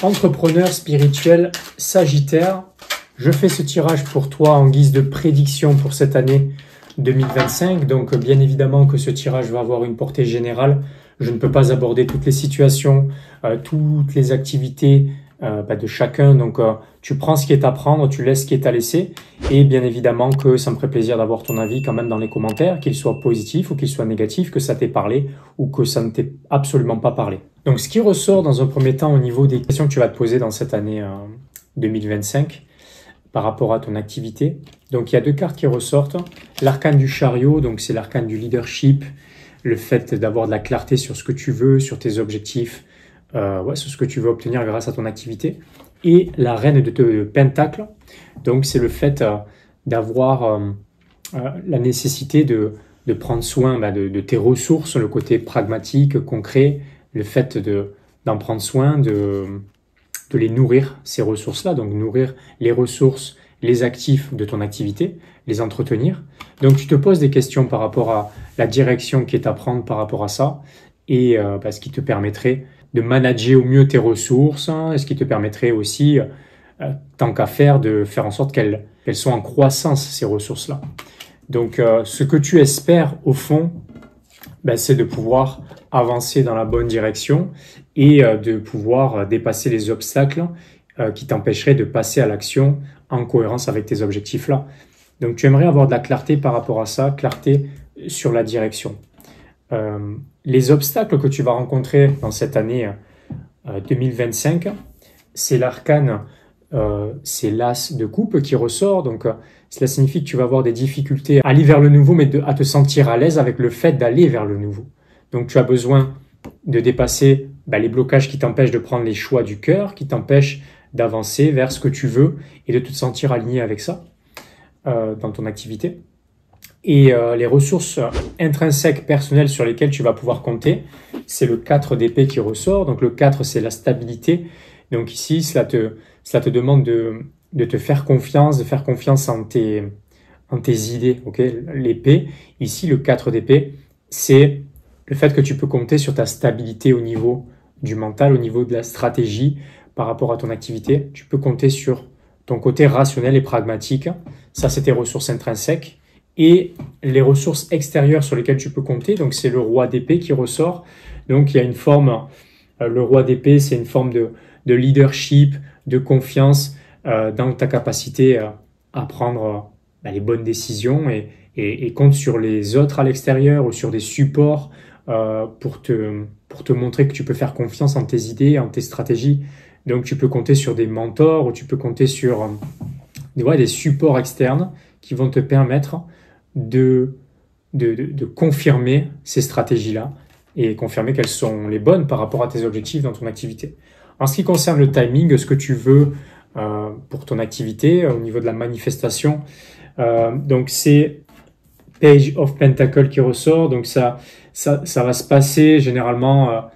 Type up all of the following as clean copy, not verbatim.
Entrepreneur spirituel Sagittaire, je fais ce tirage pour toi en guise de prédiction pour cette année 2025. Donc bien évidemment que ce tirage va avoir une portée générale. Je ne peux pas aborder toutes les situations, toutes les activités de chacun. Donc tu prends ce qui est à prendre, tu laisses ce qui est à laisser. Et bien évidemment que ça me ferait plaisir d'avoir ton avis quand même dans les commentaires, qu'il soit positif ou qu'il soit négatif, que ça t'ait parlé ou que ça ne t'ait absolument pas parlé. Donc ce qui ressort dans un premier temps au niveau des questions que tu vas te poser dans cette année 2025 par rapport à ton activité. Donc il y a deux cartes qui ressortent. L'arcane du chariot, donc c'est l'arcane du leadership, le fait d'avoir de la clarté sur ce que tu veux, sur tes objectifs, sur ce que tu veux obtenir grâce à ton activité. Et la reine de Pentacle, donc c'est le fait d'avoir la nécessité de prendre soin de tes ressources, le côté pragmatique, concret, le fait d'en prendre soin, de les nourrir, ces ressources-là, donc nourrir les ressources, les actifs de ton activité, les entretenir. Donc tu te poses des questions par rapport à la direction qui est à prendre par rapport à ça et ce qui te permettrait de manager au mieux tes ressources, et ce qui te permettrait aussi, tant qu'à faire, de faire en sorte qu'elles soient en croissance, ces ressources-là. Donc ce que tu espères au fond, c'est de pouvoir avancer dans la bonne direction et de pouvoir dépasser les obstacles qui t'empêcheraient de passer à l'action en cohérence avec tes objectifs-là. Donc tu aimerais avoir de la clarté par rapport à ça, clarté sur la direction. Les obstacles que tu vas rencontrer dans cette année 2025, c'est l'arcane, c'est l'as de coupe qui ressort. Donc cela signifie que tu vas avoir des difficultés à aller vers le nouveau, mais à te sentir à l'aise avec le fait d'aller vers le nouveau. Donc tu as besoin de dépasser les blocages qui t'empêchent de prendre les choix du cœur, qui t'empêchent d'avancer vers ce que tu veux et de te sentir aligné avec ça dans ton activité. Et les ressources intrinsèques personnelles sur lesquelles tu vas pouvoir compter, c'est le 4 d'épée qui ressort. Donc le 4, c'est la stabilité. Donc ici, cela te demande de te faire confiance, de faire confiance en tes idées. Okay, l'épée, ici, le 4 d'épée, c'est le fait que tu peux compter sur ta stabilité au niveau du mental, au niveau de la stratégie par rapport à ton activité. Tu peux compter sur ton côté rationnel et pragmatique. Ça, c'est tes ressources intrinsèques. Et les ressources extérieures sur lesquelles tu peux compter, donc c'est le roi d'épée qui ressort. Donc il y a une forme, le roi d'épée, c'est une forme de leadership, de confiance dans ta capacité à prendre les bonnes décisions et compte sur les autres à l'extérieur ou sur des supports pour te montrer que tu peux faire confiance en tes idées, en tes stratégies. Donc tu peux compter sur des mentors ou tu peux compter sur des supports externes qui vont te permettre de confirmer ces stratégies-là et confirmer qu'elles sont les bonnes par rapport à tes objectifs dans ton activité. En ce qui concerne le timing, ce que tu veux pour ton activité au niveau de la manifestation, donc c'est Page of Pentacle qui ressort, donc ça va se passer généralement,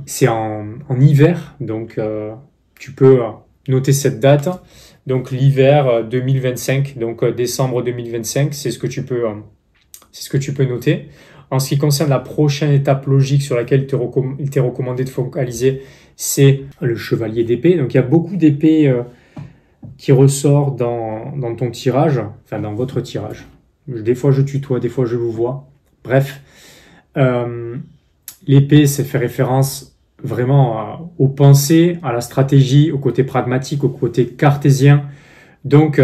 c'est en hiver, donc tu peux noter cette date. Donc l'hiver 2025, donc décembre 2025, c'est ce que tu peux noter. En ce qui concerne la prochaine étape logique sur laquelle il t'est recommandé de focaliser, c'est le chevalier d'épée. Donc il y a beaucoup d'épées qui ressortent dans ton tirage, enfin dans votre tirage. Des fois je tutoie, des fois je vous vois. Bref, l'épée, ça fait référence vraiment aux pensées, à la stratégie, au côté pragmatique, au côté cartésien. Donc,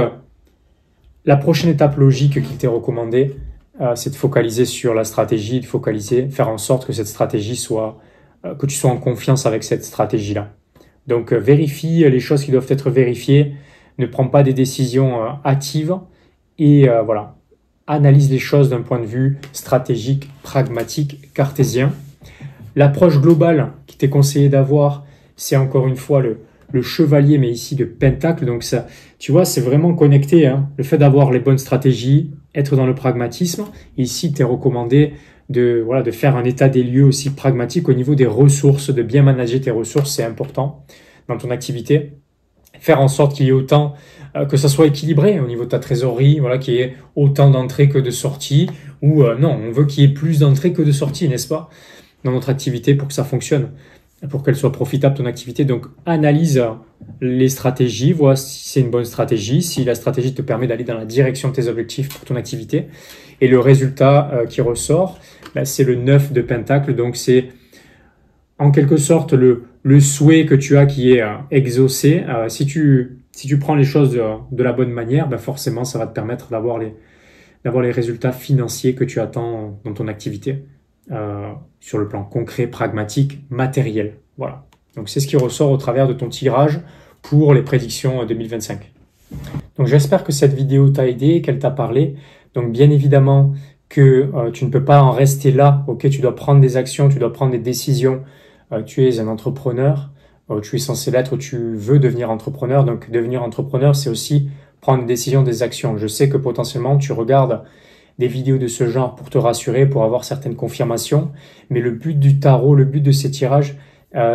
la prochaine étape logique qu'il t'est recommandé, c'est de focaliser sur la stratégie, faire en sorte que cette stratégie que tu sois en confiance avec cette stratégie-là. Donc, vérifie les choses qui doivent être vérifiées, ne prends pas des décisions hâtives et analyse les choses d'un point de vue stratégique, pragmatique, cartésien. L'approche globale qui t'est conseillé d'avoir, c'est encore une fois le chevalier, mais ici de Pentacle. Donc ça, tu vois, c'est vraiment connecté. Le fait d'avoir les bonnes stratégies, être dans le pragmatisme. Ici, il t'est recommandé de faire un état des lieux aussi pragmatique au niveau des ressources, de bien manager tes ressources, c'est important dans ton activité. Faire en sorte qu'il y ait autant, que ça soit équilibré au niveau de ta trésorerie, qu'il y ait autant d'entrées que de sorties. Ou non, on veut qu'il y ait plus d'entrées que de sorties, n'est-ce pas, dans notre activité pour que ça fonctionne. pour qu'elle soit profitable ton activité. Donc analyse les stratégies, vois si c'est une bonne stratégie, si la stratégie te permet d'aller dans la direction de tes objectifs pour ton activité. Et le résultat qui ressort, c'est le 9 de Pentacle. Donc c'est en quelque sorte le souhait que tu as qui est exaucé. Si tu prends les choses de la bonne manière, forcément ça va te permettre d'avoir les résultats financiers que tu attends dans ton activité. Sur le plan concret, pragmatique, matériel. Voilà. Donc c'est ce qui ressort au travers de ton tirage pour les prédictions 2025. Donc j'espère que cette vidéo t'a aidé, qu'elle t'a parlé. Donc bien évidemment que tu ne peux pas en rester là. Ok, tu dois prendre des actions, tu dois prendre des décisions. Tu es un entrepreneur, tu es censé l'être, tu veux devenir entrepreneur. Donc devenir entrepreneur, c'est aussi prendre des décisions, des actions. Je sais que potentiellement tu regardes des vidéos de ce genre pour te rassurer, pour avoir certaines confirmations. Mais le but du tarot, le but de ces tirages,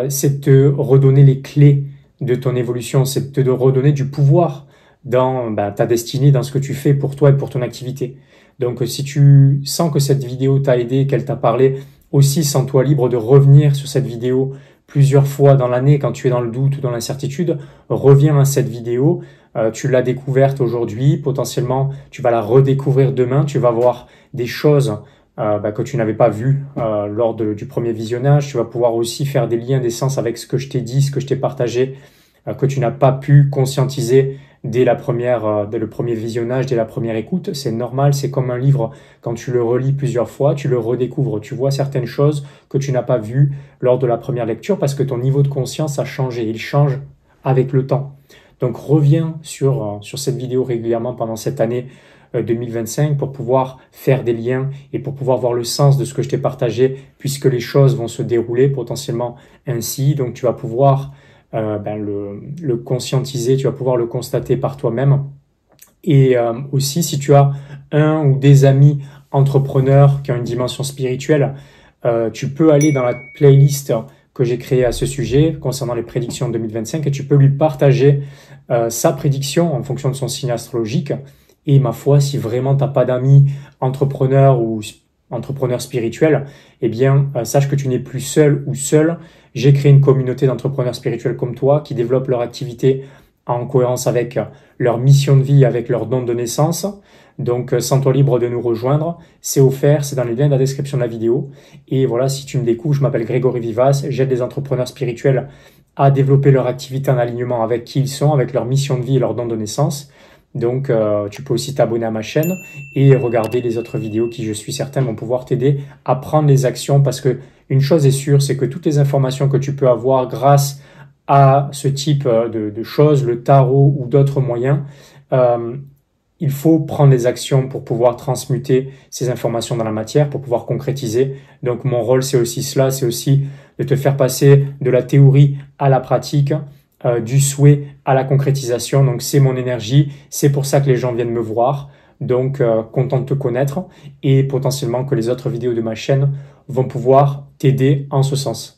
c'est de te redonner les clés de ton évolution, c'est de te redonner du pouvoir dans ta destinée, dans ce que tu fais pour toi et pour ton activité. Donc si tu sens que cette vidéo t'a aidé, qu'elle t'a parlé, aussi sens-toi libre de revenir sur cette vidéo plusieurs fois dans l'année quand tu es dans le doute ou dans l'incertitude. Reviens à cette vidéo. Tu l'as découverte aujourd'hui, potentiellement tu vas la redécouvrir demain, tu vas voir des choses que tu n'avais pas vues lors du premier visionnage. Tu vas pouvoir aussi faire des liens d'essence avec ce que je t'ai dit, ce que je t'ai partagé, que tu n'as pas pu conscientiser dès le premier visionnage, dès la première écoute. C'est normal, c'est comme un livre, quand tu le relis plusieurs fois, tu le redécouvres, tu vois certaines choses que tu n'as pas vues lors de la première lecture parce que ton niveau de conscience a changé, il change avec le temps. Donc reviens sur cette vidéo régulièrement pendant cette année 2025 pour pouvoir faire des liens et pour pouvoir voir le sens de ce que je t'ai partagé puisque les choses vont se dérouler potentiellement ainsi. Donc tu vas pouvoir le conscientiser, tu vas pouvoir le constater par toi-même. Et aussi, si tu as un ou des amis entrepreneurs qui ont une dimension spirituelle, tu peux aller dans la playlist que j'ai créée à ce sujet concernant les prédictions 2025 et tu peux lui partager sa prédiction en fonction de son signe astrologique. Et ma foi, si vraiment tu n'as pas d'amis entrepreneurs ou entrepreneurs spirituels, eh bien, sache que tu n'es plus seul ou seul. J'ai créé une communauté d'entrepreneurs spirituels comme toi qui développent leur activité en cohérence avec leur mission de vie, avec leur don de naissance. Donc, sens-toi libre de nous rejoindre. C'est offert, c'est dans les liens de la description de la vidéo. Et voilà, si tu me découvres, je m'appelle Grégory Vivas. J'aide les entrepreneurs spirituels à développer leur activité en alignement avec qui ils sont, avec leur mission de vie et leur don de naissance. Donc, tu peux aussi t'abonner à ma chaîne et regarder les autres vidéos qui, je suis certain, vont pouvoir t'aider à prendre les actions parce que une chose est sûre, c'est que toutes les informations que tu peux avoir grâce à ce type de choses, le tarot ou d'autres moyens, il faut prendre des actions pour pouvoir transmuter ces informations dans la matière, pour pouvoir concrétiser. Donc, mon rôle, c'est aussi cela, c'est aussi de te faire passer de la théorie à la pratique, du souhait à la concrétisation. Donc, c'est mon énergie. C'est pour ça que les gens viennent me voir. Donc, content de te connaître et potentiellement que les autres vidéos de ma chaîne vont pouvoir t'aider en ce sens.